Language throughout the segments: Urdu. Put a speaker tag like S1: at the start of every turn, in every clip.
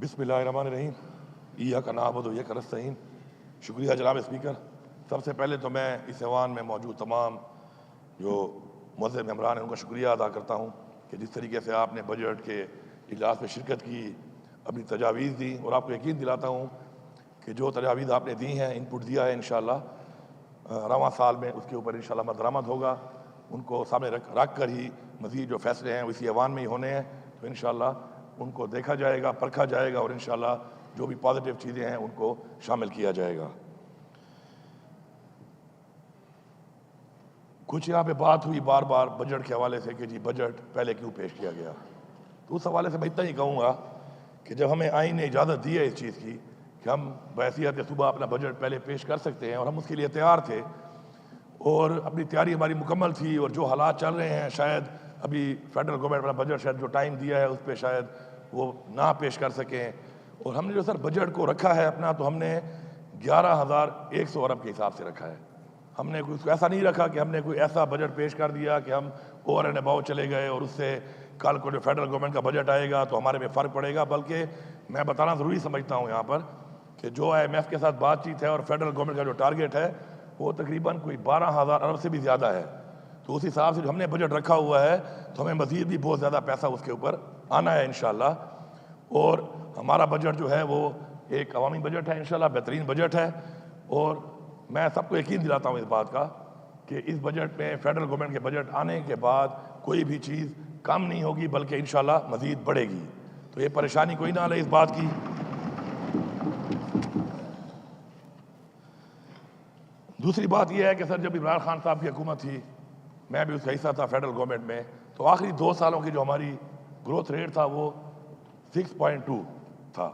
S1: بسم اللہ الرحمن الرحیم ایاک نعبد و ایاک نستعین۔ شکریہ جناب اسپیکر۔ سب سے پہلے تو میں اس ایوان میں موجود تمام جو معزز ممبران ہیں ان کا شکریہ ادا کرتا ہوں کہ جس طریقے سے آپ نے بجٹ کے اجلاس میں شرکت کی، اپنی تجاویز دی، اور آپ کو یقین دلاتا ہوں کہ جو تجاویز آپ نے دی ہیں، ان پٹ دیا ہے، انشاءاللہ رواں سال میں اس کے اوپر انشاءاللہ عمل درآمد ہوگا۔ ان کو سامنے رکھ کر ہی مزید جو فیصلے ہیں اسی ایوان میں ہی ہونے ہیں، تو انشاءاللہ ان کو دیکھا جائے گا، پرکھا جائے گا، اور انشاءاللہ جو بھی پازیٹیو چیزیں ہیں ان کو شامل کیا جائے گا۔ کچھ یہاں پہ بات ہوئی بار بار بجٹ کے حوالے سے کہ جی بجٹ پہلے کیوں پیش کیا گیا، تو اس حوالے سے میں اتنا ہی کہوں گا کہ جب ہمیں آئین نے اجازت دی ہے اس چیز کی کہ ہم بحیثیت صوبہ اپنا بجٹ پہلے پیش کر سکتے ہیں، اور ہم اس کے لیے تیار تھے، اور اپنی تیاری ہماری مکمل تھی، اور جو حالات چل رہے ہیں شاید ابھی فیڈرل گورنمنٹ اپنا بجٹ شاید جو ٹائم دیا ہے اس پہ شاید وہ نہ پیش کر سکیں، اور ہم نے جو سر بجٹ کو رکھا ہے اپنا، تو ہم نے 11,100 ارب کے حساب سے رکھا ہے۔ ہم نے کوئی ایسا نہیں رکھا کہ ہم نے کوئی ایسا بجٹ پیش کر دیا کہ ہم اوور اینڈ اباؤ چلے گئے اور اس سے کل کو جو فیڈرل گورنمنٹ کا بجٹ آئے گا تو ہمارے میں فرق پڑے گا، بلکہ میں بتانا ضروری سمجھتا ہوں یہاں پر کہ جو IMF کے ساتھ بات چیت ہے اور فیڈرل گورنمنٹ کا جو ٹارگیٹ ہے وہ تقریباً کوئی 12,000 ارب سے بھی زیادہ ہے، تو اس حساب سے جو ہم نے بجٹ رکھا ہوا ہے تو ہمیں مزید بھی بہت زیادہ پیسہ اس کے اوپر آنا ہے انشاءاللہ، اور ہمارا بجٹ جو ہے وہ ایک عوامی بجٹ ہے، انشاءاللہ بہترین بجٹ ہے، اور میں سب کو یقین دلاتا ہوں اس بات کا کہ اس بجٹ میں فیڈرل گورنمنٹ کے بجٹ آنے کے بعد کوئی بھی چیز کم نہیں ہوگی بلکہ انشاءاللہ مزید بڑھے گی، تو یہ پریشانی کوئی نہ لے اس بات کی۔ دوسری بات یہ ہے کہ سر جب عمران خان صاحب کی حکومت تھی، میں بھی اس کا حصہ تھا فیڈرل گورنمنٹ میں، تو آخری 2 سالوں کی جو ہماری گروتھ ریٹ تھا وہ 6.2 تھا۔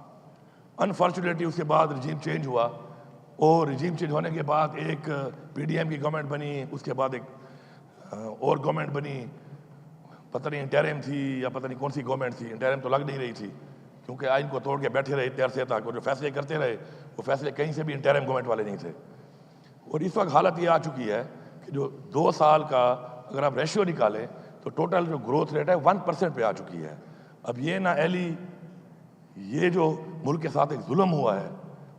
S1: انفارچونیٹلی اس کے بعد رجیم چینج ہوا، اور رجیم چینج ہونے کے بعد ایک PDM کی گورنمنٹ بنی، اس کے بعد ایک اور گورنمنٹ بنی، پتہ نہیں انٹرم تھی یا پتہ نہیں کون سی گورنمنٹ تھی، انٹرم تو لگ نہیں رہی تھی کیونکہ آئین کو توڑ کے بیٹھے رہے اتنے عرصے تک، اور جو فیصلے کرتے رہے وہ فیصلے کہیں سے بھی انٹرم گورنمنٹ والے نہیں تھے، اور اس وقت حالت یہ آ چکی ہے کہ جو 2 سال کا اگر آپ ریشیو نکالیں تو ٹوٹل جو گروتھ ریٹ ہے 1% پہ آ چکی ہے۔ اب یہ نا ایلی یہ جو ملک کے ساتھ ایک ظلم ہوا ہے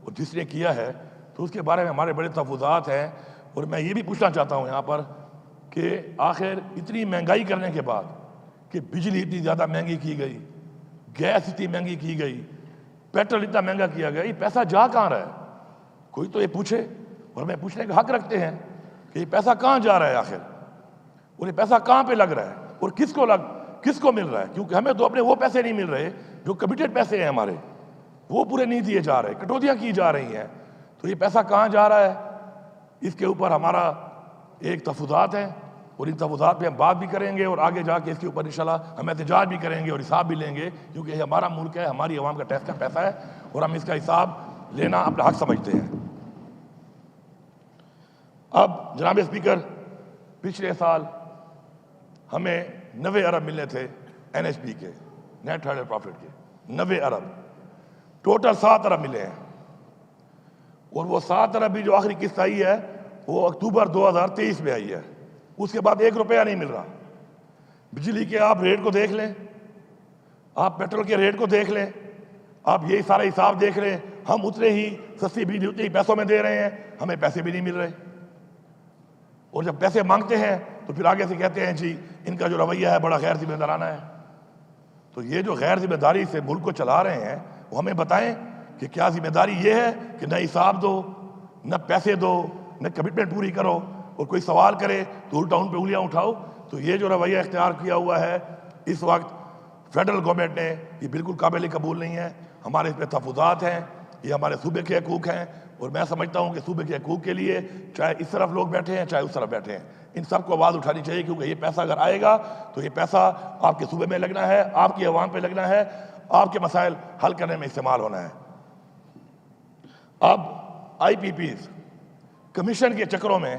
S1: اور جس نے کیا ہے تو اس کے بارے میں ہمارے بڑے تحفظات ہیں، اور میں یہ بھی پوچھنا چاہتا ہوں یہاں پر کہ آخر اتنی مہنگائی کرنے کے بعد کہ بجلی اتنی زیادہ مہنگی کی گئی، گیس اتنی مہنگی کی گئی، پیٹرول اتنا مہنگا کیا گیا، یہ پیسہ جا کہاں رہا ہے؟ کوئی تو یہ پوچھے، اور ہمیں پوچھنے کا حق رکھتے ہیں کہ یہ پیسہ کہاں جا رہا ہے آخر، اور یہ پیسہ کہاں پہ لگ رہا ہے اور کس کو مل رہا ہے، کیونکہ ہمیں تو اپنے وہ پیسے نہیں مل رہے جو کمیٹڈ پیسے ہیں ہمارے، وہ پورے نہیں دیے جا رہے، کٹوتیاں کی جا رہی ہیں، تو یہ پیسہ کہاں جا رہا ہے اس کے اوپر ہمارا ایک تحفظات ہے، اور ان تحفظات پہ ہم بات بھی کریں گے، اور آگے جا کے اس کے اوپر انشاءاللہ ہم احتجاج بھی کریں گے اور حساب بھی لیں گے، کیونکہ یہ ہمارا ملک ہے، ہماری عوام کا ٹیکس کا پیسہ ہے، اور ہم اس کا حساب لینا اپنا حق سمجھتے ہیں۔ اب جناب اسپیکر، پچھلے سال ہمیں 90 ارب ملنے تھے NHP کے نیٹ ہرڈ پروفٹ کے، 90 ارب، ٹوٹل 7 ارب ملے ہیں، اور وہ 7 ارب بھی جو آخری قسط آئی ہے وہ اکتوبر 2023 میں آئی ہے، اس کے بعد 1 روپیہ نہیں مل رہا۔ بجلی کے آپ ریٹ کو دیکھ لیں، آپ پیٹرول کے ریٹ کو دیکھ لیں، آپ یہی سارا حساب دیکھ رہے ہیں، ہم اتنے ہی سستی بجلی اتنے ہی پیسوں میں دے رہے ہیں، ہمیں پیسے بھی نہیں مل رہے، اور جب پیسے مانگتے ہیں تو پھر آگے سے کہتے ہیں جی ان کا جو رویہ ہے بڑا غیر ذمہ دارانہ ہے۔ تو یہ جو غیر ذمہ داری سے ملک کو چلا رہے ہیں وہ ہمیں بتائیں کہ کیا ذمہ داری یہ ہے کہ نہ حساب دو، نہ پیسے دو، نہ کمٹمنٹ پوری کرو، اور کوئی سوال کرے تو الٹا ان پہ انگلیاں اٹھاؤ؟ تو یہ جو رویہ اختیار کیا ہوا ہے اس وقت فیڈرل گورنمنٹ نے، یہ بالکل قابل قبول نہیں ہے۔ ہمارے اس پہ تحفظات ہیں، یہ ہمارے صوبے کے حقوق ہیں، اور میں سمجھتا ہوں کہ صوبے کے حقوق کے لیے چاہے اس طرف لوگ بیٹھے ہیں چاہے اس طرف بیٹھے ہیں، ان سب کو آواز اٹھانی چاہیے، کیونکہ یہ پیسہ اگر آئے گا تو یہ پیسہ آپ کے صوبے میں لگنا ہے، آپ کی عوام پہ لگنا ہے، آپ کے مسائل حل کرنے میں استعمال ہونا ہے۔ اب IPPs کمیشن کے چکروں میں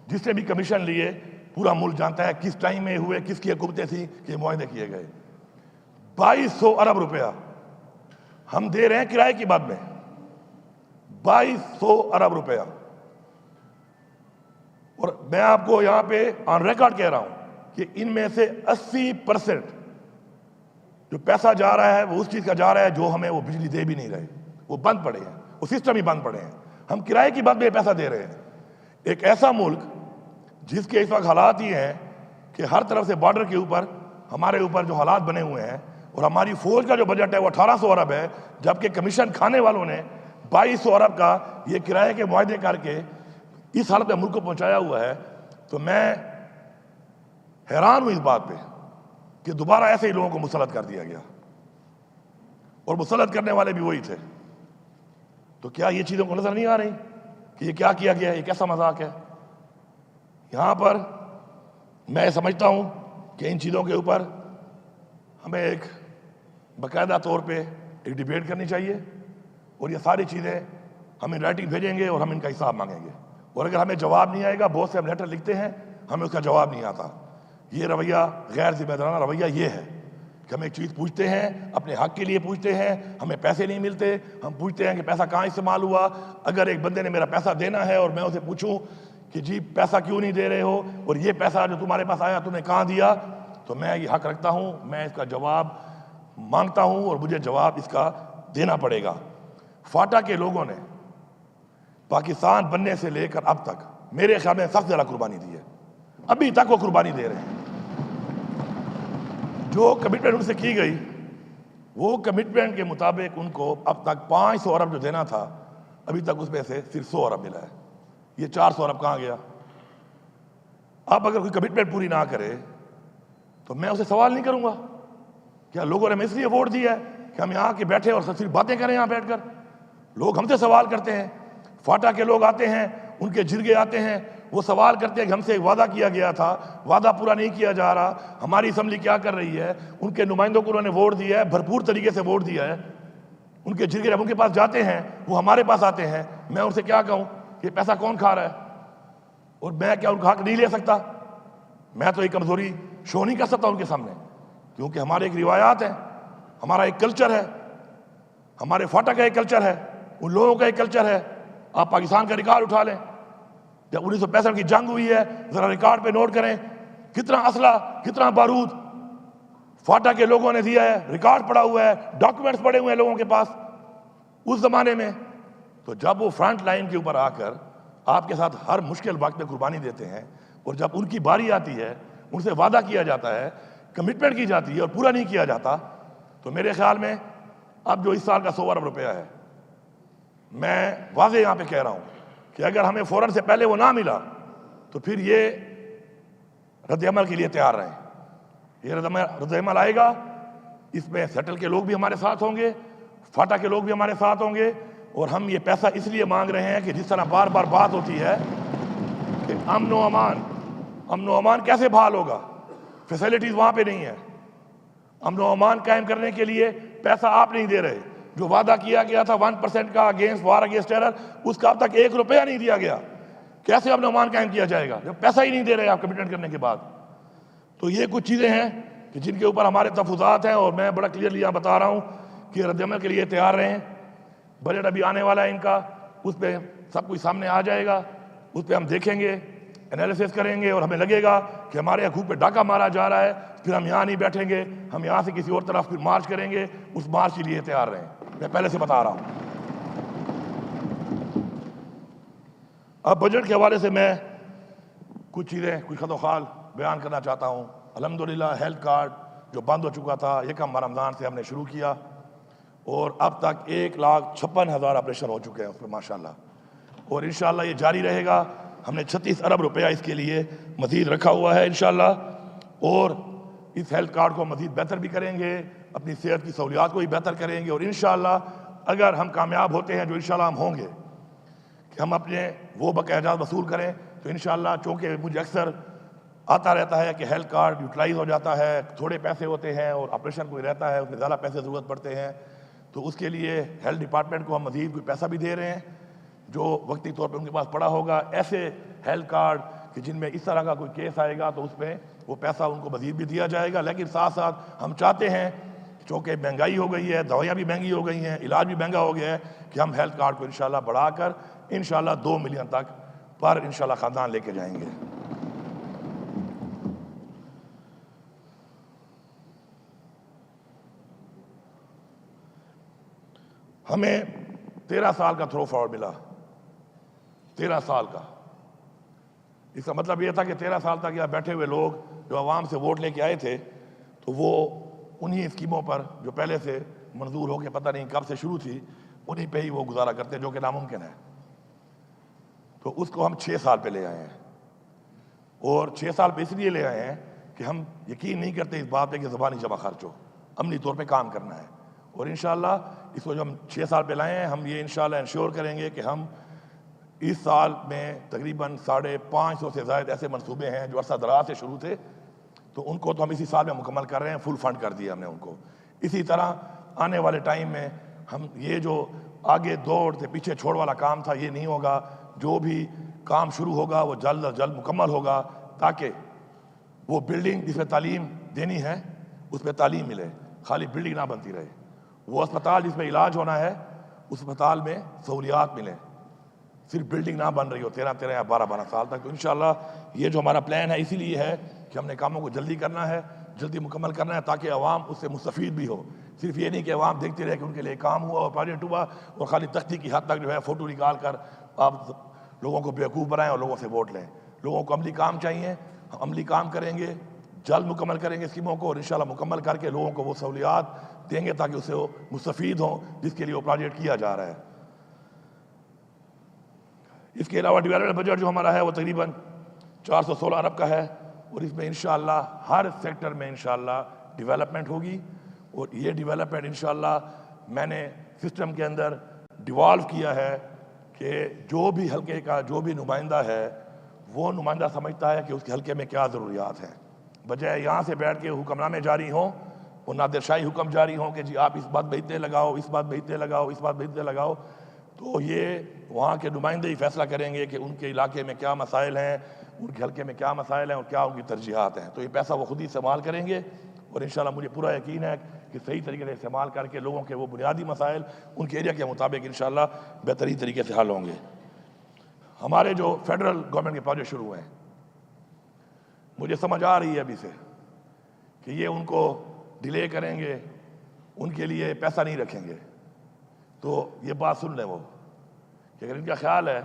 S1: جس نے بھی کمیشن لیے پورا ملک جانتا ہے کس ٹائم میں ہوئے، کس کی حکومتیں تھیں کہ معاہدے کیے گئے، 2200 ارب روپیہ ہم دے رہے ہیں کرائے کی بات میں، 2200 ارب روپیہ، اور میں آپ کو یہاں پہ آن ریکارڈ کہہ رہا ہوں کہ ان میں سے 80% جو پیسہ جا رہا ہے وہ اس چیز کا جا رہا ہے جو ہمیں وہ بجلی دے بھی نہیں رہے، وہ بند پڑے ہیں، وہ سسٹم ہی بند پڑے ہیں، ہم کرائے کی بات میں پیسہ دے رہے ہیں۔ ایک ایسا ملک جس کے اس وقت حالات یہ ہیں کہ ہر طرف سے بارڈر کے اوپر ہمارے اوپر جو حالات بنے ہوئے ہیں، اور ہماری فوج کا جو بجٹ ہے وہ 1800 ارب ہے، جبکہ کمیشن کھانے والوں نے 2200 ارب کا یہ کرائے کے معاہدے کر کے اس حالت میں ملک کو پہنچایا ہوا ہے۔ تو میں حیران ہوں اس بات پہ کہ دوبارہ ایسے ہی لوگوں کو مسلط کر دیا گیا، اور مسلط کرنے والے بھی وہی تھے۔ تو کیا یہ چیزوں کو نظر نہیں آ رہی کہ یہ کیا کیا گیا ہے؟ یہ کیسا مذاق ہے؟ یہاں پر میں سمجھتا ہوں کہ ان چیزوں کے اوپر ہمیں ایک باقاعدہ طور پہ ایک ڈیبیٹ کرنی چاہیے، اور یہ ساری چیزیں ہم ان رائٹنگ بھیجیں گے اور ہم ان کا حساب مانگیں گے، اور اگر ہمیں جواب نہیں آئے گا، بہت سے ہم لیٹر لکھتے ہیں ہمیں اس کا جواب نہیں آتا۔ یہ رویہ غیر ذمہ دارانہ رویہ یہ ہے کہ ہم ایک چیز پوچھتے ہیں، اپنے حق کے لیے پوچھتے ہیں، ہمیں پیسے نہیں ملتے، ہم پوچھتے ہیں کہ پیسہ کہاں استعمال ہوا۔ اگر ایک بندے نے میرا پیسہ دینا ہے اور میں اسے پوچھوں کہ جی پیسہ کیوں نہیں دے رہے ہو، اور یہ پیسہ جو تمہارے پاس آیا تم نے کہاں دیا، تو میں یہ حق رکھتا ہوں، میں اس کا جواب مانگتا ہوں، اور مجھے جواب اس کا دینا پڑے گا۔ فاٹا کے لوگوں نے پاکستان بننے سے لے کر اب تک میرے خیال میں سب سے زیادہ قربانی دی ہے، ابھی تک وہ قربانی دے رہے ہیں۔ جو کمٹمنٹ ان سے کی گئی وہ کمٹمنٹ کے مطابق ان کو اب تک 500 ارب جو دینا تھا، ابھی تک اس میں سے صرف 100 ارب ملا ہے۔ یہ 400 ارب کہاں گیا؟ اب اگر کوئی کمٹمنٹ پوری نہ کرے تو میں اسے سوال نہیں کروں گا کیا لوگوں نے ہمیں اس لیے ووٹ دیا ہے کہ ہم یہاں کے بیٹھے اور صرف باتیں کریں یہاں بیٹھ کر؟ لوگ ہم سے سوال کرتے ہیں، فاٹا کے لوگ آتے ہیں، ان کے جرگے آتے ہیں، وہ سوال کرتے ہیں کہ ہم سے ایک وعدہ کیا گیا تھا، وعدہ پورا نہیں کیا جا رہا، ہماری اسمبلی کیا کر رہی ہے؟ ان کے نمائندوں کو انہوں نے ووٹ دیا ہے، بھرپور طریقے سے ووٹ دیا ہے۔ ان کے جرگے جب ان کے پاس جاتے ہیں وہ ہمارے پاس آتے ہیں، میں ان سے کیا کہوں کہ پیسہ کون کھا رہا ہے؟ اور میں کیا ان کا حق نہیں لے سکتا؟ میں تو ایک کمزوری شو نہیں کر سکتا ان کے سامنے، کیونکہ ہمارے ایک روایات ہیں، ہمارا ایک کلچر ہے، ہمارے فاٹا کا ایک کلچر ہے، ان لوگوں کا ایک کلچر ہے۔ آپ پاکستان کا ریکارڈ اٹھا لیں، جب 1965 کی جنگ ہوئی ہے ذرا ریکارڈ پہ نوٹ کریں کتنا اسلحہ کتنا بارود فاٹا کے لوگوں نے دیا ہے، ریکارڈ پڑا ہوا ہے، ڈاکومنٹس پڑے ہوئے ہیں لوگوں کے پاس اس زمانے میں۔ تو جب وہ فرنٹ لائن کے اوپر آ کر آپ کے ساتھ ہر مشکل وقت میں قربانی دیتے ہیں، اور جب ان کی باری آتی ہے، ان سے وعدہ کیا جاتا ہے، کمٹمنٹ کی جاتی ہے اور پورا نہیں کیا جاتا، تو میرے خیال میں اب جو اس سال کا 100 ارب روپیہ ہے، میں واضح یہاں پہ کہہ رہا ہوں کہ اگر ہمیں فوراً سے پہلے وہ نہ ملا تو پھر یہ رد عمل کے لیے تیار رہیں۔ یہ رد عمل آئے گا، اس میں سیٹل کے لوگ بھی ہمارے ساتھ ہوں گے، فاٹا کے لوگ بھی ہمارے ساتھ ہوں گے، اور ہم یہ پیسہ اس لیے مانگ رہے ہیں کہ جس طرح بار بار بات ہوتی ہے کہ امن و امان کیسے بحال ہوگا؟ فیسلٹیز وہاں پہ نہیں ہے، امن و امان قائم کرنے کے لیے پیسہ آپ نہیں دے رہے، جو وعدہ کیا گیا تھا 1% کا اگینسٹ وار اگینسٹ ٹیرر، اس کا اب تک 1 روپیہ نہیں دیا گیا۔ کیسے امن و امان قائم کیا جائے گا جب پیسہ ہی نہیں دے رہے آپ کمٹمنٹ کرنے کے بعد؟ تو یہ کچھ چیزیں ہیں کہ جن کے اوپر ہمارے تفوضات ہیں، اور میں بڑا کلیئرلی یہاں بتا رہا ہوں کہ رد عمل کے لیے تیار رہیں۔ بجٹ ابھی آنے والا ہے ان کا، اس پہ سب کچھ سامنے آ جائے گا، اس پہ ہم دیکھیں گے، انالیسس کریں گے، اور ہمیں لگے گا کہ ہمارے حقوق پہ ڈاکہ مارا جا رہا ہے، پھر ہم یہاں نہیں بیٹھیں گے، ہم یہاں سے کسی اور طرف پھر مارچ کریں گے۔ اس مارچ کے لیے تیار رہیں، میں پہلے سے بتا رہا ہوں۔ اب بجٹ کے حوالے سے میں کچھ چیزیں کچھ خط و خال بیان کرنا چاہتا ہوں۔ الحمدللہ ہیلتھ کارڈ جو بند ہو چکا تھا، یکم رمضان سے ہم نے شروع کیا، اور اب تک 1,56,000 آپریشن ہو چکے ہیں اس میں ماشاءاللہ، اور انشاءاللہ یہ جاری رہے گا۔ ہم نے 36 ارب روپیہ اس کے لیے مزید رکھا ہوا ہے انشاءاللہ، اور اس ہیلتھ کارڈ کو مزید بہتر بھی کریں گے، اپنی صحت کی سہولیات کو بھی بہتر کریں گے، اور انشاءاللہ اگر ہم کامیاب ہوتے ہیں، جو انشاءاللہ ہم ہوں گے، کہ ہم اپنے وہ بقاعدات وصول کریں، تو انشاءاللہ چونکہ مجھے اکثر آتا رہتا ہے کہ ہیلتھ کارڈ یوٹیلائز ہو جاتا ہے، تھوڑے پیسے ہوتے ہیں اور آپریشن کوئی رہتا ہے اس میں زیادہ پیسے ضرورت پڑتے ہیں، تو اس کے لیے ہیلتھ ڈپارٹمنٹ کو ہم مزید کوئی پیسہ بھی دے رہے ہیں جو وقتی طور پہ ان کے پاس پڑا ہوگا۔ ایسے ہیلتھ کارڈ کہ جن میں اس طرح کا کوئی کیس آئے گا تو اس میں وہ پیسہ ان کو مزید بھی دیا جائے گا، لیکن ساتھ ساتھ ہم چاہتے ہیں چونکہ مہنگائی ہو گئی ہے، دوائیاں بھی مہنگی ہو گئی ہیں، علاج بھی مہنگا ہو گیا ہے، کہ ہم ہیلتھ کارڈ کو انشاءاللہ بڑھا کر انشاءاللہ 2 ملین تک پر انشاءاللہ خاندان لے کے جائیں گے۔ ہمیں 13 سال کا تھرو فارورڈ ملا، 13 سال کا۔ اس کا مطلب یہ تھا کہ 13 سال تک یہاں بیٹھے ہوئے لوگ جو عوام سے ووٹ لے کے آئے تھے تو وہ انہی اسکیموں پر جو پہلے سے منظور ہو کے پتہ نہیں کب سے شروع تھی انہی پہ ہی وہ گزارا کرتے، جو کہ ناممکن ہے۔ تو اس کو ہم 6 سال پہ لے آئے ہیں، اور 6 سال پہ اس لیے لے آئے ہیں کہ ہم یقین نہیں کرتے اس بات پہ کہ زبانی جمع خرچ ہو، عملی طور پہ کام کرنا ہے۔ اور انشاءاللہ اس کو جو ہم 6 سال پہ لائے ہیں، ہم یہ انشاءاللہ انشور کریں گے کہ ہم اس سال میں تقریباً 550 سے زائد ایسے منصوبے ہیں جو عرصہ دراز سے شروع تھے، تو ان کو تو ہم اسی سال میں مکمل کر رہے ہیں، فل فنڈ کر دیا ہم نے ان کو۔ اسی طرح آنے والے ٹائم میں ہم یہ جو آگے دوڑ سے پیچھے چھوڑ والا کام تھا یہ نہیں ہوگا، جو بھی کام شروع ہوگا وہ جلد از جلد مکمل ہوگا، تاکہ وہ بلڈنگ جس میں تعلیم دینی ہے اس پہ تعلیم ملے، خالی بلڈنگ نہ بنتی رہے۔ وہ اسپتال جس میں علاج ہونا ہے اس اسپتال میں سہولیات ملیں، صرف بلڈنگ نہ بن رہی ہو 13 یا 12 سال تک۔ تو انشاءاللہ یہ جو ہمارا پلان ہے اسی لیے ہے کہ ہم نے کاموں کو جلدی کرنا ہے، جلدی مکمل کرنا ہے، تاکہ عوام اس سے مستفید بھی ہو۔ صرف یہ نہیں کہ عوام دیکھتے رہے کہ ان کے لیے کام ہوا اور پروجیکٹ ہوا اور خالی تختی کی حد تک جو ہے فوٹو نکال کر آپ لوگوں کو بیوقوف بنائیں اور لوگوں سے ووٹ لیں۔ لوگوں کو عملی کام چاہیے، ہم عملی کام کریں گے، جلد مکمل کریں گے اسکیموں کو، اور انشاءاللہ مکمل کر کے لوگوں کو وہ سہولیات دیں گے تاکہ اس سے وہ مستفید ہوں جس کے لیے وہ پروجیکٹ کیا جا رہا ہے۔ اس کے علاوہ ڈیولپمنٹ بجٹ جو ہمارا ہے وہ تقریباً 416 ارب کا ہے، اور اس میں انشاءاللہ ہر سیکٹر میں انشاءاللہ ڈیولپمنٹ ہوگی، اور یہ ڈیولپمنٹ انشاءاللہ میں نے سسٹم کے اندر ڈیوالو کیا ہے کہ جو بھی حلقے کا جو بھی نمائندہ ہے وہ نمائندہ سمجھتا ہے کہ اس کے حلقے میں کیا ضروریات ہیں، بجائے یہاں سے بیٹھ کے حکم نامے جاری ہوں اور نادر شاہی حکم جاری ہوں کہ جی آپ اس بات پہ اتنے لگاؤ، اس بات پہ اتنے لگاؤ، اس بات پہ اتنے لگاؤ۔ تو یہ وہاں کے نمائندے ہی فیصلہ کریں گے کہ ان کے علاقے میں کیا مسائل ہیں، ان کے حلقے میں کیا مسائل ہیں اور کیا ان کی ترجیحات ہیں۔ تو یہ پیسہ وہ خود ہی استعمال کریں گے، اور انشاءاللہ مجھے پورا یقین ہے کہ صحیح طریقے سے استعمال کر کے لوگوں کے وہ بنیادی مسائل ان کے ایریا کے مطابق انشاءاللہ بہترین طریقے سے حل ہوں گے۔ ہمارے جو فیڈرل گورنمنٹ کے پروجیکٹ شروع ہیں، مجھے سمجھ آ رہی ہے ابھی سے کہ یہ ان کو ڈیلے کریں گے، ان کے لیے پیسہ نہیں رکھیں گے۔ تو یہ بات سن لیں وہ کہ اگر ان کا خیال ہے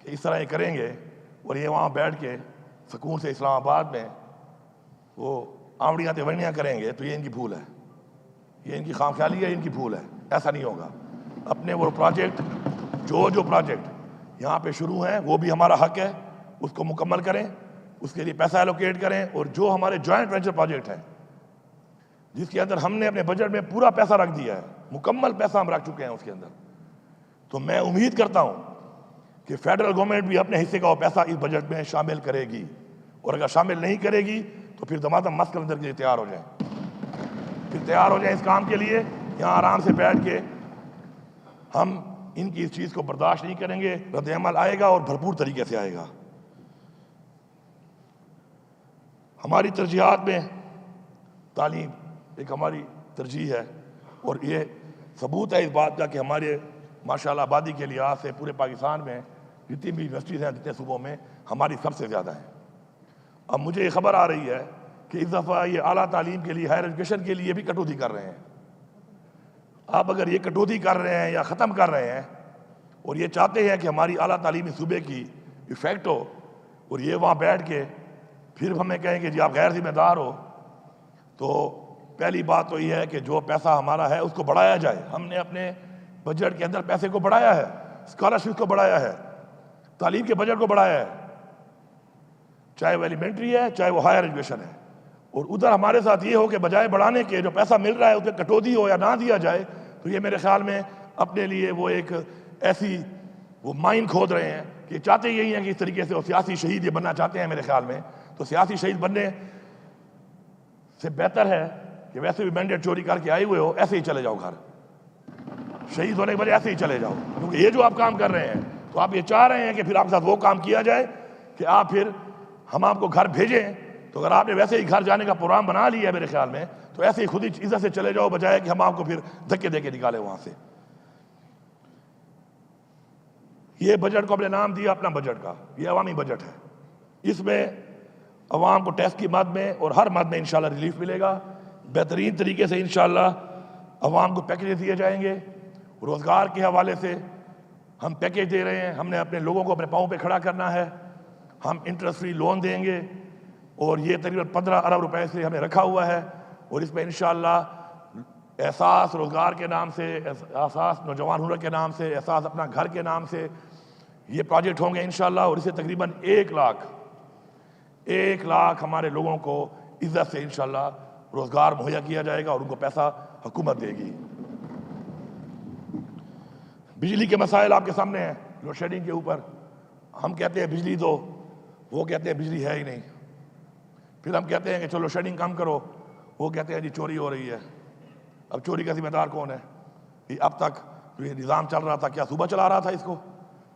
S1: کہ اس طرح یہ کریں گے اور یہ وہاں بیٹھ کے سکون سے اسلام آباد میں وہ آوڑیاں تیوڑیاں کریں گے تو یہ ان کی بھول ہے، یہ ان کی خام خیالی ہے، ان کی بھول ہے۔ ایسا نہیں ہوگا۔ اپنے وہ پروجیکٹ جو پروجیکٹ یہاں پہ شروع ہیں وہ بھی ہمارا حق ہے، اس کو مکمل کریں، اس کے لیے پیسہ ایلوکیٹ کریں، اور جو ہمارے جوائنٹ وینچر پروجیکٹ ہیں جس کے اندر ہم نے اپنے بجٹ میں پورا پیسہ رکھ دیا ہے، مکمل پیسہ ہم رکھ چکے ہیں اس کے اندر، تو میں امید کرتا ہوں کہ فیڈرل گورنمنٹ بھی اپنے حصے کا وہ پیسہ اس بجٹ میں شامل کرے گی، اور اگر شامل نہیں کرے گی تو پھر دمادم مست اندر کے لیے تیار ہو جائیں، پھر تیار ہو جائیں اس کام کے لیے۔ یہاں آرام سے بیٹھ کے ہم ان کی اس چیز کو برداشت نہیں کریں گے، رد عمل آئے گا اور بھرپور طریقے سے آئے گا۔ ہماری ترجیحات میں تعلیم ایک ہماری ترجیح ہے، اور یہ ثبوت ہے اس بات کا کہ ہمارے ماشاءاللہ آبادی کے لحاظ سے پورے پاکستان میں جتنی بھی یونیورسٹیز ہیں جتنے صوبوں میں ہماری سب سے زیادہ ہیں۔ اب مجھے یہ خبر آ رہی ہے کہ اس دفعہ یہ اعلیٰ تعلیم کے لیے، ہائر ایجوکیشن کے لیے بھی کٹوتی کر رہے ہیں۔ آپ اگر یہ کٹوتی کر رہے ہیں یا ختم کر رہے ہیں اور یہ چاہتے ہیں کہ ہماری اعلیٰ تعلیمی صوبے کی افیکٹ ہو، اور یہ وہاں بیٹھ کے پھر ہمیں کہیں کہ جی آپ غیر ذمہ دار ہو، تو پہلی بات تو یہ ہے کہ جو پیسہ ہمارا ہے اس کو بڑھایا جائے۔ ہم نے اپنے بجٹ کے اندر پیسے کو بڑھایا ہے، اسکالرشپ کو بڑھایا ہے، تعلیم کے بجٹ کو بڑھایا ہے، چاہے وہ ایلیمنٹری ہے چاہے وہ ہائر ایجوکیشن ہے۔ اور ادھر ہمارے ساتھ یہ ہو کہ بجائے بڑھانے کے جو پیسہ مل رہا ہے اس پہ کٹوتی ہو یا نہ دیا جائے، تو یہ میرے خیال میں اپنے لیے وہ ایک ایسی وہ مائن کھود رہے ہیں کہ چاہتے یہی ہیں کہ اس طریقے سے وہ سیاسی شہید یہ بننا چاہتے ہیں میرے خیال میں۔ تو سیاسی شہید بننے سے بہتر ہے کہ ویسے بھی مینڈیٹ چوری کر کے آئے ہوئے ہو، ایسے ہی چلے جاؤ گھر، شہید ہونے کے بجائے ایسے ہی چلے جاؤ، کیونکہ یہ جو آپ کام کر رہے ہیں تو آپ یہ چاہ رہے ہیں کہ پھر آپ کے ساتھ وہ کام کیا جائے کہ آپ پھر ہم آپ کو گھر بھیجیں۔ تو اگر آپ نے ویسے ہی گھر جانے کا پروگرام بنا لیا ہے میرے خیال میں، تو ایسے ہی خود ہی عزت سے چلے جاؤ، بجائے کہ ہم آپ کو پھر دھکے دے کے نکالیں وہاں سے۔ یہ بجٹ کو ہم نے نام دیا اپنا بجٹ کا، یہ عوامی بجٹ ہے، اس میں عوام کو ٹیکس کی مد میں اور ہر مد میں انشاءاللہ ریلیف ملے گا، بہترین طریقے سے انشاءاللہ عوام کو پیکیجز دیے جائیں گے، روزگار کے حوالے سے ہم پیکیج دے رہے ہیں. ہم نے اپنے لوگوں کو اپنے پاؤں پہ کھڑا کرنا ہے. ہم انٹرسٹ فری لون دیں گے اور یہ تقریباً 15 ارب روپے سے ہمیں رکھا ہوا ہے, اور اس میں انشاءاللہ احساس روزگار کے نام سے, احساس نوجوان ہنر کے نام سے, احساس اپنا گھر کے نام سے یہ پروجیکٹ ہوں گے انشاءاللہ. اور اسے تقریباً 1 لاکھ ہمارے لوگوں کو عزت سے انشاءاللہ روزگار مہیا کیا جائے گا اور ان کو پیسہ حکومت دے گی. بجلی کے مسائل آپ کے سامنے ہیں. لوڈ شیڈنگ کے اوپر ہم کہتے ہیں بجلی دو, وہ کہتے ہیں بجلی ہے ہی نہیں. پھر ہم کہتے ہیں کہ چلو شیڈنگ کم کرو, وہ کہتے ہیں جی چوری ہو رہی ہے. اب چوری کا ذمہ دار کون ہے؟ اب تک جو یہ نظام چل رہا تھا, کیا صوبہ چلا رہا تھا اس کو؟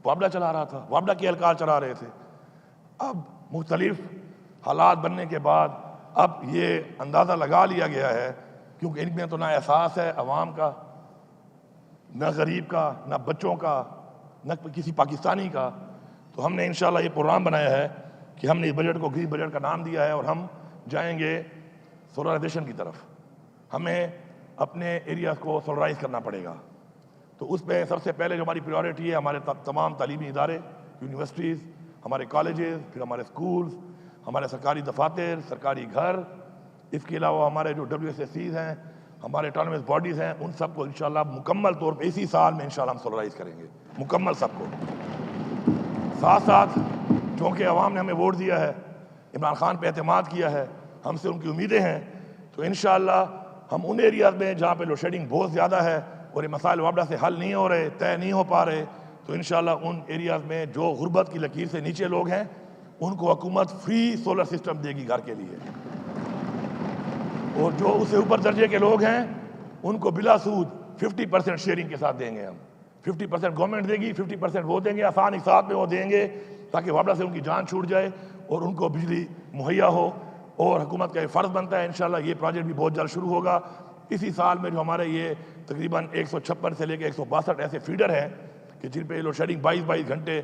S1: وابڈا چلا رہا تھا, وابڈا کے اہلکار چلا رہے تھے. اب مختلف حالات بننے کے بعد اب یہ اندازہ لگا لیا گیا ہے, کیونکہ ان میں تو نہ احساس ہے عوام کا, نہ غریب کا, نہ بچوں کا, نہ کسی پاکستانی کا. تو ہم نے انشاءاللہ یہ پروگرام بنایا ہے کہ ہم نے اس بجٹ کو گرین بجٹ کا نام دیا ہے, اور ہم جائیں گے سولرائزیشن کی طرف. ہمیں اپنے ایریاز کو سولرائز کرنا پڑے گا. تو اس میں سب سے پہلے جو ہماری پریورٹی ہے, ہمارے تمام تعلیمی ادارے, یونیورسٹیز, ہمارے کالجز, پھر ہمارے اسکولز, ہمارے سرکاری دفاتر, سرکاری گھر, اس کے علاوہ ہمارے جو WSSCs ہیں, ہمارے اٹانومس باڈیز ہیں, ان سب کو انشاءاللہ مکمل طور پہ اسی سال میں انشاءاللہ ہم سولرائز کریں گے, مکمل سب کو. ساتھ ساتھ چونکہ عوام نے ہمیں ووٹ دیا ہے, عمران خان پہ اعتماد کیا ہے, ہم سے ان کی امیدیں ہیں, تو انشاءاللہ ہم ان ایریاز میں جہاں پہ لوڈ شیڈنگ بہت زیادہ ہے اور یہ مسائل وابڈا سے حل نہیں ہو رہے, طے نہیں ہو پا رہے, تو انشاءاللہ ان ایریاز میں جو غربت کی لکیر سے نیچے لوگ ہیں ان کو حکومت فری سولر سسٹم دے گی گھر کے لیے, اور جو اس سے اوپر درجے کے لوگ ہیں ان کو بلا سود 50% شیئرنگ کے ساتھ دیں گے. ہم 50% گورنمنٹ دے گی, 50% وہ دیں گے, آسان ایک ساتھ میں وہ دیں گے, تاکہ وابڈا سے ان کی جان چھوٹ جائے اور ان کو بجلی مہیا ہو. اور حکومت کا یہ فرض بنتا ہے انشاءاللہ یہ پروجیکٹ بھی بہت جلد شروع ہوگا. اسی سال میں جو ہمارے یہ تقریباً 156 سے لے کے 162 ایسے فیڈر ہیں کہ جن پہ لوڈ شیڈنگ 22 گھنٹے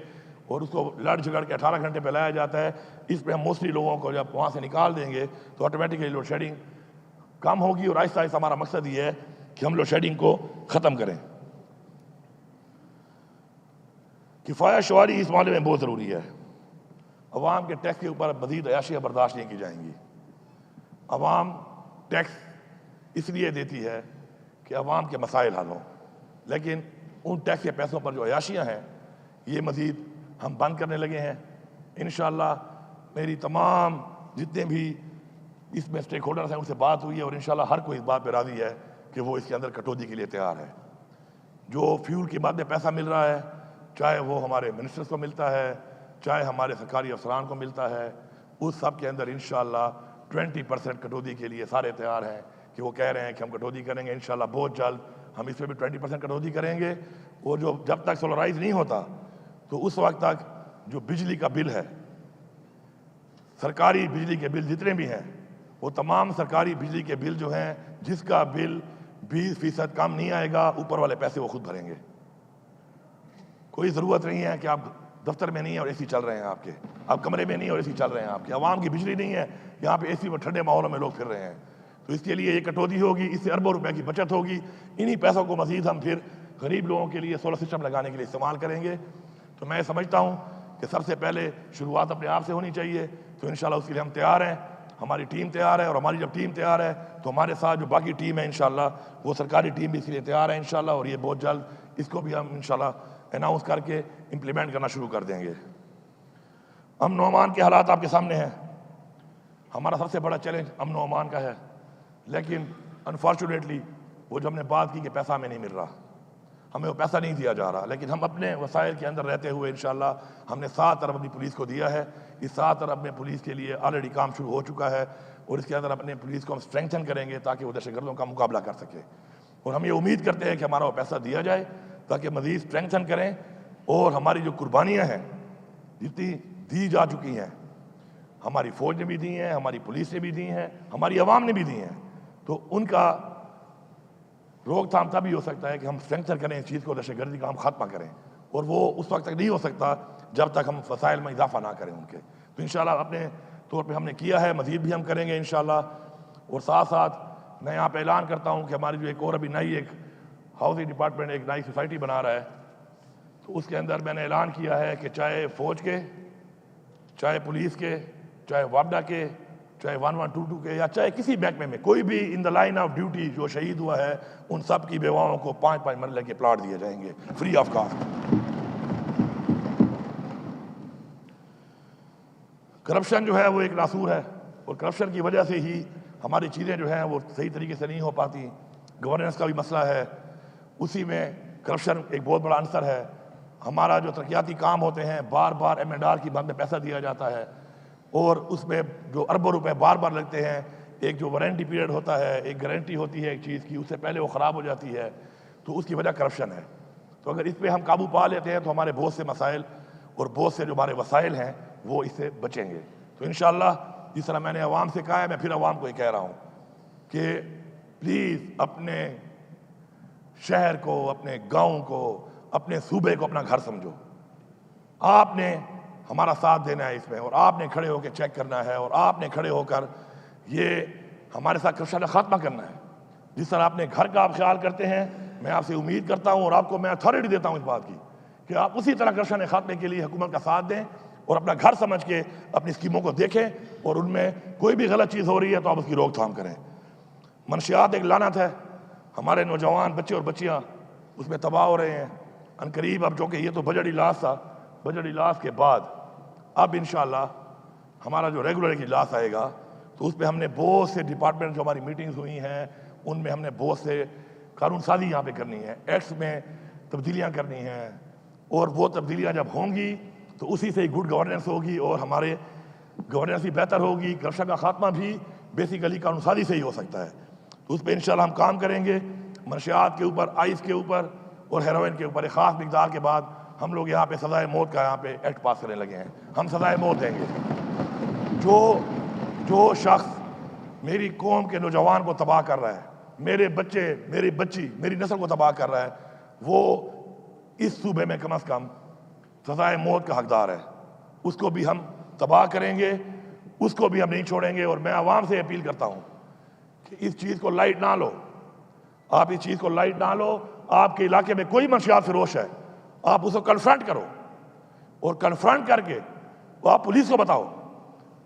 S1: اور اس کو لڑ جھگڑ کے 18 گھنٹے پہ لایا جاتا ہے, اس پہ ہم موسٹلی لوگوں کو جب وہاں سے نکال دیں گے تو آٹومیٹکلی لوڈ شیڈنگ کم ہوگی. اور آہستہ آہستہ ہمارا مقصد یہ ہے کہ ہم لوڈ شیڈنگ کو ختم کریں. کفایت شعاری اس معاملے میں بہت ضروری ہے. عوام کے ٹیکس کے اوپر مزید عیاشیاں برداشت نہیں کی جائیں گی. عوام ٹیکس اس لیے دیتی ہے کہ عوام کے مسائل حل ہوں, لیکن ان ٹیکس کے پیسوں پر جو عیاشیاں ہیں یہ مزید ہم بند کرنے لگے ہیں. انشاءاللہ میری تمام جتنے بھی اس میں اسٹیک ہولڈرز ہیں ان سے بات ہوئی ہے, اور انشاءاللہ ہر کوئی اس بات پہ راضی ہے کہ وہ اس کے اندر کٹوتی کے لیے تیار ہے. جو فیول کی بات میں پیسہ مل رہا ہے, چاہے وہ ہمارے منسٹرز کو ملتا ہے, چاہے ہمارے سرکاری افسران کو ملتا ہے, اس سب کے اندر انشاءاللہ 20% کٹوتی کے لیے سارے تیار ہیں کہ وہ کہہ رہے ہیں کہ ہم کٹوتی کریں گے. انشاءاللہ بہت جلد ہم اس میں بھی 20% کٹوتی کریں گے. اور جو جب تک سولرائز نہیں ہوتا تو اس وقت تک جو بجلی کا بل ہے, سرکاری بجلی کے بل جتنے بھی ہیں, وہ تمام سرکاری بجلی کے بل جو ہیں جس کا بل 20% کم نہیں آئے گا, اوپر والے پیسے وہ خود بھریں گے. کوئی ضرورت نہیں ہے کہ آپ دفتر میں نہیں ہیں اور اے سی چل رہے ہیں آپ کے, آپ کمرے میں نہیں اور اے سی چل رہے ہیں آپ کے, عوام کی بجلی نہیں ہے یہاں پہ اے سی میں ٹھنڈے ماحولوں میں لوگ پھر رہے ہیں. تو اس کے لیے یہ کٹوتی ہوگی, اس سے اربوں روپے کی بچت ہوگی. انہی پیسوں کو مزید ہم پھر غریب لوگوں کے لیے سولر سسٹم لگانے کے لیے استعمال کریں گے. تو میں سمجھتا ہوں کہ سب سے پہلے شروعات اپنے آپ سے ہونی چاہیے. تو انشاءاللہ اس کے لیے ہم تیار ہیں, ہماری ٹیم تیار ہے, اور ہماری جب ٹیم تیار ہے تو ہمارے ساتھ جو باقی ٹیم ہے انشاءاللہ وہ سرکاری ٹیم بھی اس کے لیے تیار ہے انشاءاللہ. اور یہ بہت جلد اس کو بھی ہم انشاءاللہ اناؤنس کر کے امپلیمنٹ کرنا شروع کر دیں گے. امن و امان کے حالات آپ کے سامنے ہیں. ہمارا سب سے بڑا چیلنج امن و امان کا ہے, لیکن انفارچونیٹلی وہ جو ہم نے بات کی کہ پیسہ ہمیں نہیں مل رہا, ہمیں وہ پیسہ نہیں دیا جا رہا, لیکن ہم اپنے وسائل کے اندر رہتے ہوئے انشاءاللہ ہم نے 7 ارب اپنی پولیس کو دیا ہے. اس 7 ارب میں پولیس کے لیے آلریڈی کام شروع ہو چکا ہے, اور اس کے اندر اپنے پولیس کو ہم اسٹرینگتھن کریں گے تاکہ وہ دہشت گردوں کا مقابلہ کر سکے. اور ہم یہ امید کرتے ہیں کہ ہمارا وہ پیسہ دیا جائے تاکہ مزید اسٹرینگتھن کریں, اور ہماری جو قربانیاں ہیں جتنی دی جا چکی ہیں, ہماری فوج نے بھی دی ہیں, ہماری پولیس نے بھی دی ہیں, ہماری عوام نے بھی دی ہیں, تو ان کا روک تھام تبھی ہو سکتا ہے کہ ہم اسٹرینگتھن کریں اس چیز کو, دہشت گردی کا ہم خاتمہ کریں, اور وہ اس وقت تک نہیں ہو سکتا جب تک ہم وسائل میں اضافہ نہ کریں ان کے. تو انشاءاللہ اپنے طور پہ ہم نے کیا ہے, مزید بھی ہم کریں گے انشاءاللہ. اور ساتھ ساتھ میں یہاں پہ اعلان کرتا ہوں کہ ہماری جو ایک اور ابھی نئی ایک ہاؤسنگ ڈپارٹمنٹ ایک نئی سوسائٹی بنا رہا ہے، تو اس کے اندر میں نے اعلان کیا ہے کہ چاہے فوج کے، چاہے پولیس کے، چاہے وابڈا کے، چاہے 1122 کے، یا چاہے کسی محکمے میں کوئی بھی ان دا لائن آف ڈیوٹی جو شہید ہوا ہے، ان سب کی بیواؤں کو 5 مرلے کے پلاٹ دیے جائیں گے فری آف کاسٹ۔ کرپشن جو ہے وہ ایک ناسور ہے، اور کرپشن کی وجہ سے ہی ہماری چیزیں جو ہیں وہ صحیح طریقے سے نہیں ہو پاتی۔ گورننس کا بھی مسئلہ ہے، اسی میں کرپشن ایک بہت بڑا عنصر ہے۔ ہمارا جو ترقیاتی کام ہوتے ہیں، بار بار M&R کی بند میں پیسہ دیا جاتا ہے، اور اس میں جو اربوں روپے بار بار لگتے ہیں، ایک جو وارنٹی پیریڈ ہوتا ہے، ایک گارنٹی ہوتی ہے ایک چیز کی، اس سے پہلے وہ خراب ہو جاتی ہے، تو اس کی وجہ کرپشن ہے۔ تو اگر اس پہ ہم قابو پا لیتے ہیں تو ہمارے بہت سے مسائل اور بہت سے جو ہمارے وسائل ہیں وہ اس سے بچیں گے۔ تو انشاءاللہ جس طرح میں نے عوام سے کہا ہے، میں پھر عوام کو یہ کہہ رہا ہوں کہ پلیز اپنے شہر کو، اپنے گاؤں کو، اپنے صوبے کو اپنا گھر سمجھو۔ آپ نے ہمارا ساتھ دینا ہے اس میں، اور آپ نے کھڑے ہو کے چیک کرنا ہے، اور آپ نے کھڑے ہو کر یہ ہمارے ساتھ کرپشن کا خاتمہ کرنا ہے۔ جس طرح اپنے گھر کا آپ خیال کرتے ہیں، میں آپ سے امید کرتا ہوں اور آپ کو میں اتھارٹی دیتا ہوں اس بات کی کہ آپ اسی طرح کرپشن کے خاتمے کے لیے حکومت کا ساتھ دیں، اور اپنا گھر سمجھ کے اپنی اسکیموں کو دیکھیں، اور ان میں کوئی بھی غلط چیز ہو رہی ہے تو آپ اس کی روک تھام کریں۔ منشیات ایک لعنت ہے، ہمارے نوجوان بچے اور بچیاں اس میں تباہ ہو رہے ہیں۔ عنقریب اب جو کہ یہ تو بجٹ اجلاس تھا، بجٹ اجلاس کے بعد اب انشاءاللہ ہمارا جو ریگولر اجلاس آئے گا، تو اس پہ ہم نے بہت سے ڈپارٹمنٹ جو ہماری میٹنگز ہوئی ہیں ان میں ہم نے بہت سے قانون سازی یہاں پہ کرنی ہے، ایکٹس میں تبدیلیاں کرنی ہیں، اور وہ تبدیلیاں جب ہوں گی تو اسی سے گڈ گورننس ہوگی، اور ہمارے گورننس بھی بہتر ہوگی۔ کرپشن کا خاتمہ بھی بیسیکلی قانون سازی سے ہی ہو سکتا ہے، تو اس پہ انشاءاللہ ہم کام کریں گے۔ منشیات کے اوپر، آئس کے اوپر اور ہیروئن کے اوپر ایک خاص مقدار کے بعد ہم لوگ یہاں پہ سزائے موت کا یہاں پہ ایکٹ پاس کرنے لگے ہیں۔ ہم سزائے موت دیں گے۔ جو شخص میری قوم کے نوجوان کو تباہ کر رہا ہے، میرے بچے، میری بچی، میری نسل کو تباہ کر رہا ہے، وہ اس صوبے میں کم از کم سزائے موت کا حقدار ہے۔ اس کو بھی ہم تباہ کریں گے، اس کو بھی ہم نہیں چھوڑیں گے۔ اور میں عوام سے اپیل کرتا ہوں کہ اس چیز کو لائٹ نہ لو، آپ اس چیز کو لائٹ نہ لو۔ آپ کے علاقے میں کوئی منشیات فروش ہے، آپ اس کو کنفرنٹ کرو، اور کنفرنٹ کر کے وہ آپ پولیس کو بتاؤ۔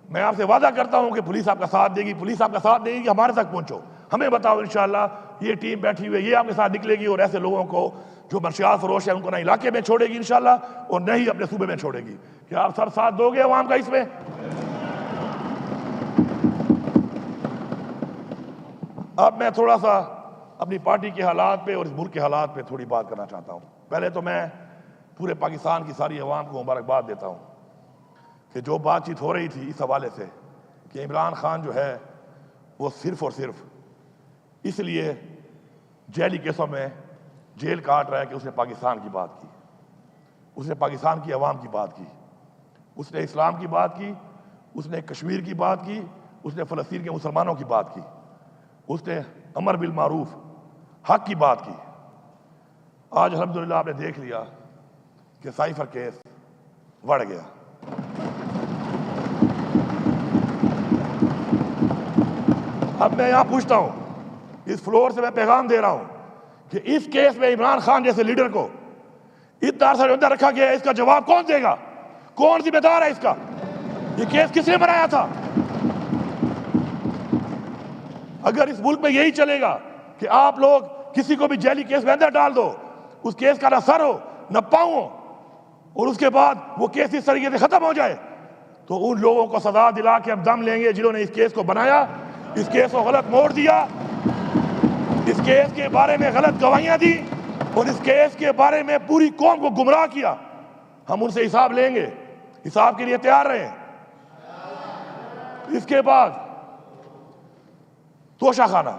S1: میں آپ سے وعدہ کرتا ہوں کہ پولیس آپ کا ساتھ دے گی، پولیس آپ کا ساتھ دے گی کہ ہمارے تک پہنچو، ہمیں بتاؤ، انشاءاللہ یہ ٹیم بیٹھی ہوئی ہے، یہ آپ کے ساتھ نکلے گی، اور ایسے لوگوں کو جو منشیات فروش ہیں ان کو نہ علاقے میں چھوڑے گی انشاءاللہ، اور نہ ہی اپنے صوبے میں چھوڑے گی۔ کیا آپ سب ساتھ دو گے عوام کا اس میں؟ اب میں تھوڑا سا اپنی پارٹی کے حالات پہ اور اس ملک کے حالات پہ تھوڑی بات کرنا چاہتا ہوں۔ پہلے تو میں پورے پاکستان کی ساری عوام کو مبارکباد دیتا ہوں کہ جو بات چیت ہو رہی تھی اس حوالے سے کہ عمران خان جو ہے وہ صرف اور صرف اس لیے جیلی کیسوں میں جیل کاٹ رہا ہے کہ اس نے پاکستان کی بات کی، اس نے پاکستان کی عوام کی بات کی، اس نے اسلام کی بات کی، اس نے کشمیر کی بات کی، اس نے فلسطین کے مسلمانوں کی بات کی، اس نے امر بالمعروف حق کی بات کی۔ آج الحمدللہ آپ نے دیکھ لیا کہ سائفر کیس بڑھ گیا۔ اب میں یہاں پوچھتا ہوں، اس فلور سے میں پیغام دے رہا ہوں کہ اس کیس میں عمران خان جیسے لیڈر کو اتنا عرصہ اندر رکھا گیا ہے، اس کا جواب کون دے گا؟ کون ذمہ دار ہے اس کا؟ یہ کیس کس نے بنایا تھا؟ اگر اس ملک میں یہی چلے گا کہ آپ لوگ کسی کو بھی جیلی کیس میں اندر ڈال دو، اس کیس کا نہ سر ہو نہ پاؤں ہو، اور اس کے بعد وہ کیس اس طریقے سے ختم ہو جائے، تو ان لوگوں کو سزا دلا کے ہم دم لیں گے جنہوں نے اس کیس کو بنایا، اس کیس کو غلط موڑ دیا، اس کیس کے بارے میں غلط گواہیاں دی، اور اس کیس کے بارے میں پوری قوم کو گمراہ کیا۔ ہم ان سے حساب لیں گے، حساب کے لیے تیار رہیں۔ اس کے بعد توشہ خانہ۔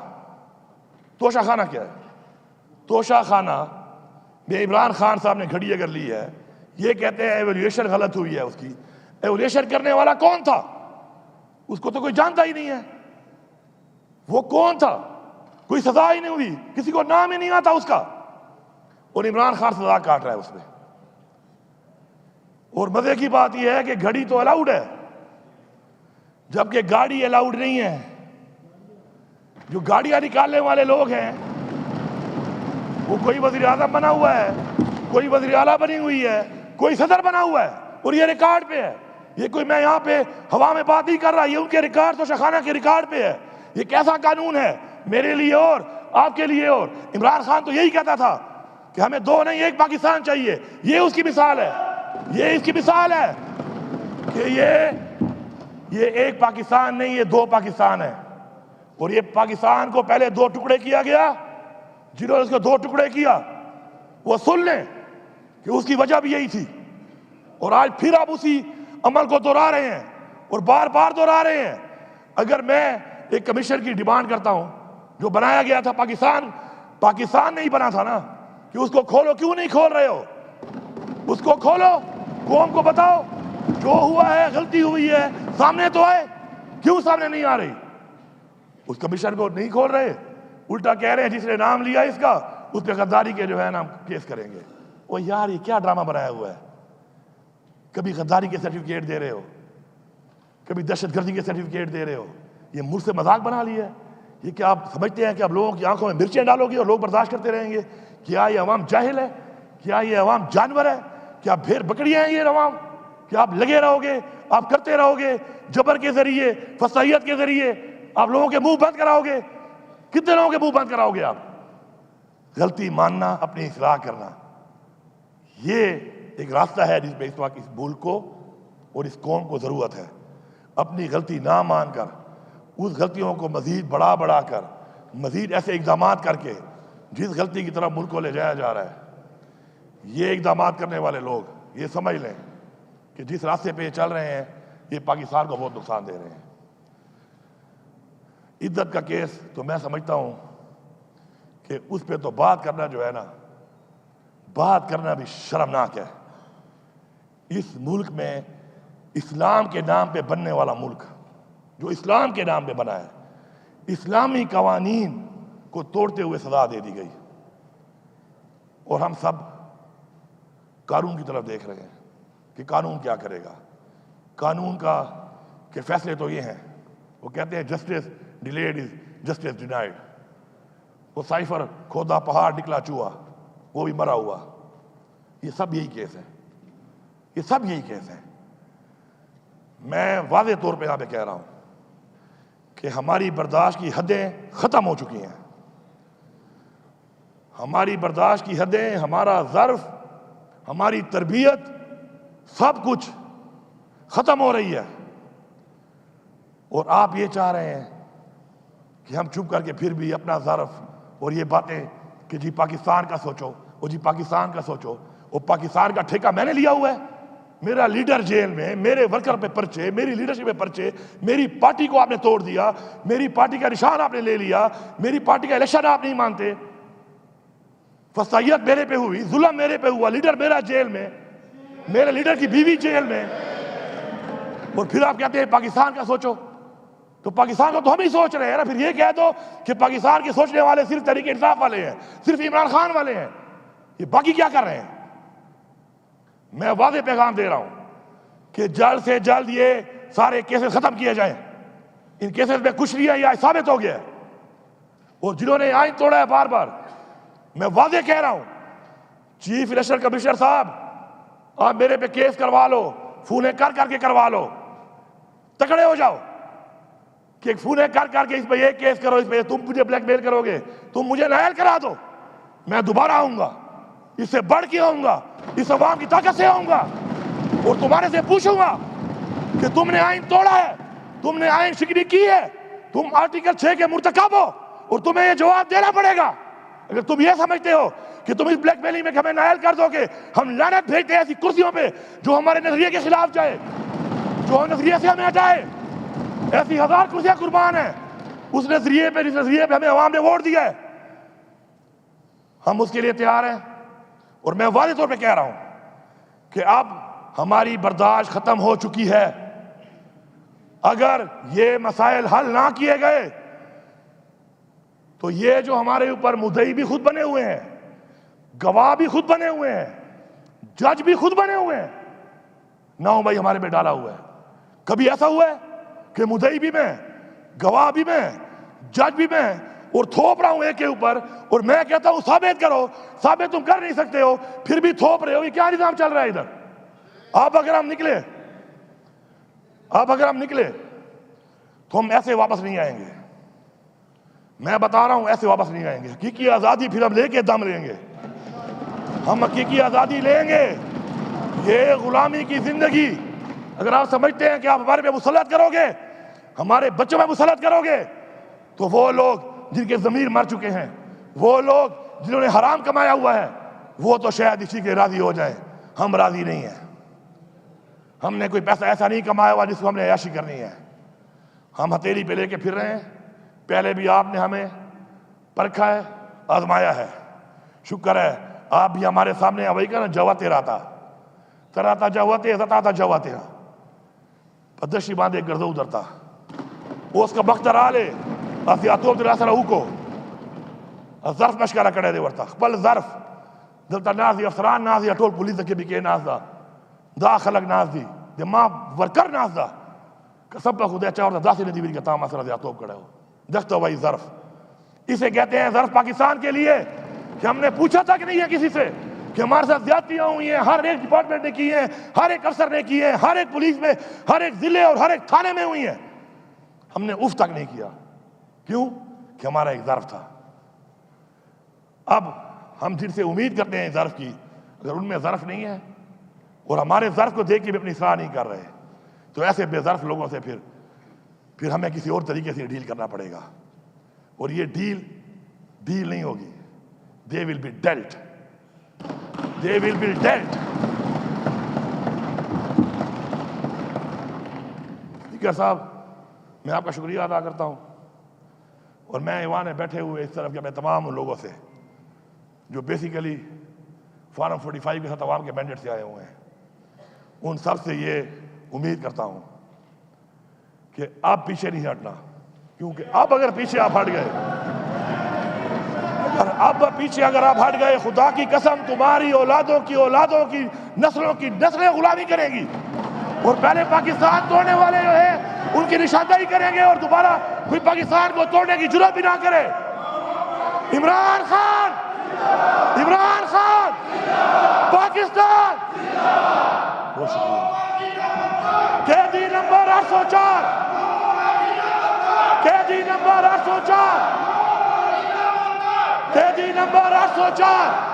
S1: توشہ خانہ کیا ہے؟ توشہ خانہ میں عمران خان صاحب نے گھڑی اگر لی ہے، یہ کہتے ہیں ایویلیویشن غلط ہوئی ہے اس کی۔ ایویلیویشن کرنے والا کون تھا؟ اس کو تو کوئی جانتا ہی نہیں ہے، وہ کون تھا؟ کوئی سزا ہی نہیں ہوئی، کسی کو نام ہی نہیں آتا اس کا، اور عمران خان سزا کاٹ رہا ہے اس میں۔ اور مزے کی بات یہ ہے کہ گھڑی تو الاؤڈ ہے، جبکہ گاڑی الاؤڈ نہیں ہے۔ جو گاڑیاں نکالنے والے لوگ ہیں وہ کوئی وزیر اعظم بنا ہوا ہے, کوئی وزیر اعلیٰ بنی ہوئی ہے, کوئی صدر بنا ہوا ہے, اور یہ ریکارڈ پہ ہے. یہ کوئی میں یہاں پہ ہوا میں بات نہیں کر رہا, یہ ان کے ریکارڈ تو شیخانہ کے ریکارڈ پہ ہے. یہ کیسا قانون ہے میرے لیے اور آپ کے لیے؟ اور عمران خان تو یہی کہتا تھا کہ ہمیں دو نہیں ایک پاکستان چاہیے. یہ اس کی مثال ہے, یہ اس کی مثال ہے کہ یہ ایک پاکستان نہیں, یہ دو پاکستان ہے. اور یہ پاکستان کو پہلے دو ٹکڑے کیا گیا, جنہوں نے اس کو دو ٹکڑے کیا وہ سن لیں کہ اس کی وجہ بھی یہی تھی. اور آج پھر آپ اسی عمل کو دہرا رہے ہیں اور بار بار دہرا رہے ہیں. اگر میں ایک کمیشن کی ڈیمانڈ کرتا ہوں جو بنایا گیا تھا, پاکستان نہیں بنا تھا نا, کہ اس کو کھولو, کیوں نہیں کھول رہے ہو؟ اس کو کھولو, قوم کو بتاؤ جو ہوا ہے غلطی ہوئی ہے, سامنے تو آئے, کیوں سامنے نہیں آ رہی؟ اس کمیشن کو نہیں کھول رہے, الٹا کہہ رہے ہیں جس نے نام لیا اس کا اس پہ غداری کے جو ہے نا کیس کریں گے. وہ یار یہ کیا ڈرامہ بنایا ہوا ہے؟ کبھی غداری کے سرٹیفکیٹ دے رہے ہو, کبھی دہشت گردی کے سرٹیفکیٹ دے رہے ہو. یہ ملک سے مذاق بنا لیا ہے. یہ کیا آپ سمجھتے ہیں کہ آپ لوگوں کی آنکھوں میں مرچیں ڈالو گے اور لوگ برداشت کرتے رہیں گے؟ کیا یہ عوام جاہل ہے؟ کیا یہ عوام جانور ہے؟ کیا بھیڑ بکریاں ہیں یہ عوام؟ کہ آپ لگے رہو گے, آپ کرتے رہو گے جبر کے ذریعے, فصاحیت کے ذریعے آپ لوگوں کے منہ بند کراؤ گے؟ کتنے لوگوں کے منہ بند کراؤ گے آپ؟ غلطی ماننا, اپنی اصلاح کرنا, یہ ایک راستہ ہے جس پہ اس وقت اس ملک کو اور اس قوم کو ضرورت ہے. اپنی غلطی نہ مان کر, اس غلطیوں کو مزید بڑھا کر, مزید ایسے اقدامات کر کے جس غلطی کی طرف ملک کو لے جایا جا رہا ہے, یہ اقدامات کرنے والے لوگ یہ سمجھ لیں کہ جس راستے پہ یہ چل رہے ہیں یہ پاکستان کو بہت نقصان دے رہے ہیں. عزت کا کیس تو میں سمجھتا ہوں کہ اس پہ تو بات کرنا جو ہے نا, بات کرنا بھی شرمناک ہے. اس ملک میں اسلام کے نام پہ بننے والا ملک, جو اسلام کے نام پہ بنا ہے, اسلامی قوانین کو توڑتے ہوئے سزا دے دی گئی, اور ہم سب قانون کی طرف دیکھ رہے ہیں کہ قانون کیا کرے گا. قانون کا کہ فیصلے تو یہ ہیں, وہ کہتے ہیں justice delayed is justice denied. وہ سائفر کھودا پہاڑ نکلا چوہا, وہ بھی مرا ہوا. یہ سب یہی کیس ہے, یہ سب یہی کیس ہے. میں واضح طور پہ یہاں پہ کہہ رہا ہوں کہ ہماری برداشت کی حدیں ختم ہو چکی ہیں. ہماری برداشت کی حدیں, ہمارا ظرف, ہماری تربیت, سب کچھ ختم ہو رہی ہے. اور آپ یہ چاہ رہے ہیں کہ ہم چپ کر کے پھر بھی اپنا ظرف اور یہ باتیں کہ جی پاکستان کا سوچو, اور جی پاکستان کا سوچو. اور پاکستان کا ٹھیکہ میں نے لیا ہوا ہے, میرا لیڈر جیل میں, میرے ورکر پہ پرچے, میری لیڈرشپ پہ پرچے, میری پارٹی کو آپ نے توڑ دیا, میری پارٹی کا نشان آپ نے لے لیا, میری پارٹی کا الیکشن آپ نہیں مانتے, فسادیت میرے پہ ہوئی, ظلم میرے پہ ہوا, لیڈر میرا جیل میں, میرے لیڈر کی بیوی جیل میں, اور پھر آپ کہتے ہیں پاکستان کا سوچو. تو پاکستان کو تو ہم ہی سوچ رہے ہیں نا. پھر یہ کہہ دو کہ پاکستان کے سوچنے والے صرف تحریک انصاف والے ہیں, صرف عمران خان والے ہیں, یہ باقی کیا کر رہے ہیں؟ میں واضح پیغام دے رہا ہوں کہ جلد سے جلد یہ سارے کیسز ختم کیے جائیں. ان کیسز میں کچھ نہیں ہے, یہ ثابت ہو گیا ہے. اور جنہوں نے آئین توڑا ہے بار بار, میں واضح کہہ رہا ہوں, چیف الیکشن کمشنر صاحب آپ میرے پہ کیس کروا لو, فونے کر کے کروا لو, تکڑے ہو جاؤ کہ فونے کر کے اس پہ یہ کیس کرو, اس پہ تم مجھے بلیک میل کرو گے, تم مجھے نائل کرا دو, میں دوبارہ آؤں گا, اس سے بڑھ کے آؤں گا, اس عوام کی طاقت سے آؤں گا, اور تمہارے سے پوچھوں گا کہ تم نے آئین توڑا ہے, تم نے آئین شکنی کی ہے, تم آرٹیکل 6 کے مرتکب ہو, اور تمہیں یہ جواب دینا پڑے گا. اگر تم یہ سمجھتے ہو کہ تم اس بلیک میلنگ میں ہمیں نائل کر دو گے, ہم لعنت بھیجتے ہیں ایسی کرسیوں پہ جو ہمارے نظریے کے خلاف جائے, جو نظریے سے ہمیں ہٹائے. ایسی 1000 کرسیاں قربان ہیں اس نظریے پہ, جس نظریے پہ ہمیں عوام نے ووٹ دیا ہے. ہم اس کے لیے تیار ہیں, اور میں واضح طور پہ کہہ رہا ہوں کہ اب ہماری برداشت ختم ہو چکی ہے. اگر یہ مسائل حل نہ کیے گئے تو یہ جو ہمارے اوپر مدعی بھی خود بنے ہوئے ہیں, گواہ بھی خود بنے ہوئے ہیں, جج بھی خود بنے ہوئے ہیں, 9 مئی ہمارے پہ ڈالا ہوا ہے. کبھی ایسا ہوا ہے کہ مدعی بھی میں, گواہ بھی میں, جج بھی میں, اور تھوپ رہا ہوں ایک کے اوپر, اور میں کہتا ہوں ثابت کرو, ثابت تم کر نہیں سکتے ہو, پھر بھی تھوپ رہے ہو. یہ کیا نظام چل رہا ہے ادھر؟ آپ اگر ہم نکلے تو ہم ایسے واپس نہیں آئیں گے. میں بتا رہا ہوں ایسے واپس نہیں آئیں گے. حقیقی آزادی پھر ہم لے کے دم لیں گے, ہم حقیقی آزادی لیں گے. یہ غلامی کی زندگی اگر آپ سمجھتے ہیں کہ آپ ہمارے پہ مسلط کرو گے, ہمارے بچوں پہ مسلط کرو گے, تو وہ لوگ جن کے ضمیر مر چکے ہیں, وہ لوگ جنہوں نے حرام کمایا ہوا ہے, وہ تو شاید اسی کے راضی ہو جائیں. ہم راضی نہیں ہیں. ہم نے کوئی پیسہ ایسا نہیں کمایا ہوا جس کو ہم نے عیاشی کرنی ہے. ہم ہتھیلی پہ لے کے پھر رہے ہیں. پہلے بھی آپ نے ہمیں پرکھا ہے, آزمایا ہے. شکر ہے آپ بھی ہمارے سامنے وہی کہنا جوا تیرا تھا, تراتا جواتے زتاتا جوا تیرا پدشی باندھے گردو ادھرتا اس کا بختر آلے اسیاتو تیرا سر اوکو ظرف مشکارا کڑے دے ورتا بل ظرف دلتا نازی افسران نازی اٹول پولیس کے بھی کے ناز دا دا خلق ناز دی دے ماں ورکر ناز دا سب پہ خودیا چاہتا دا سی ندی بھی کہتا ہم اثر ازیاتوب کڑے ہو. دکھتا وہی ظرف, اسے کہتے ہیں ظرف پاکستان کے لیے کہ ہم نے پوچھا تھا کہ نہیں ہے کسی سے کہ ہمارے ساتھ زیادتیاں ہوئی ہیں, ہر ایک ڈپارٹمنٹ نے کی ہیں, ہر ایک افسر نے کی ہیں, ہر ایک پولیس میں, ہر ایک ضلع اور ہر ایک تھانے میں ہوئی ہیں. ہم نے اف تک نہیں کیا. کیوں؟ کہ ہمارا ایک ظرف تھا. اب ہم جن سے امید کرتے ہیں ظرف کی, اگر ان میں ظرف نہیں ہے اور ہمارے ظرف کو دیکھ کے بھی اپنی اصلاح نہیں کر رہے, تو ایسے بے ظرف لوگوں سے پھر ہمیں کسی اور طریقے سے ڈیل کرنا پڑے گا. اور یہ ڈیل نہیں ہوگی. They will be dealt. They will be dealt. Speaker صاحب, میں آپ کا شکریہ ادا کرتا ہوں, اور میں ایوان میں بیٹھے ہوئے اس طرف کے میں تمام ان لوگوں سے جو بیسیکلی فارم 45 کے ساتھ عوام کے مینڈیٹ سے آئے ہوئے ہیں, ان سب سے یہ امید کرتا ہوں کہ آپ پیچھے نہیں ہٹنا, کیونکہ اب اگر پیچھے آپ ہٹ گئے, اب پیچھے اگر آپ ہٹ گئے, خدا کی قسم تمہاری اولادوں کی نسلیں غلامی کریں گی, اور پہلے پاکستان توڑنے والے جو ہیں ان کی نشاندہی کریں گے, اور دوبارہ کوئی پاکستان کو توڑنے کی جرات بھی نہ کرے. عمران خان پاکستان. بہت شکریہ. قیدی نمبر 804, قیدی نمبر 804, قیدی نمبر 804.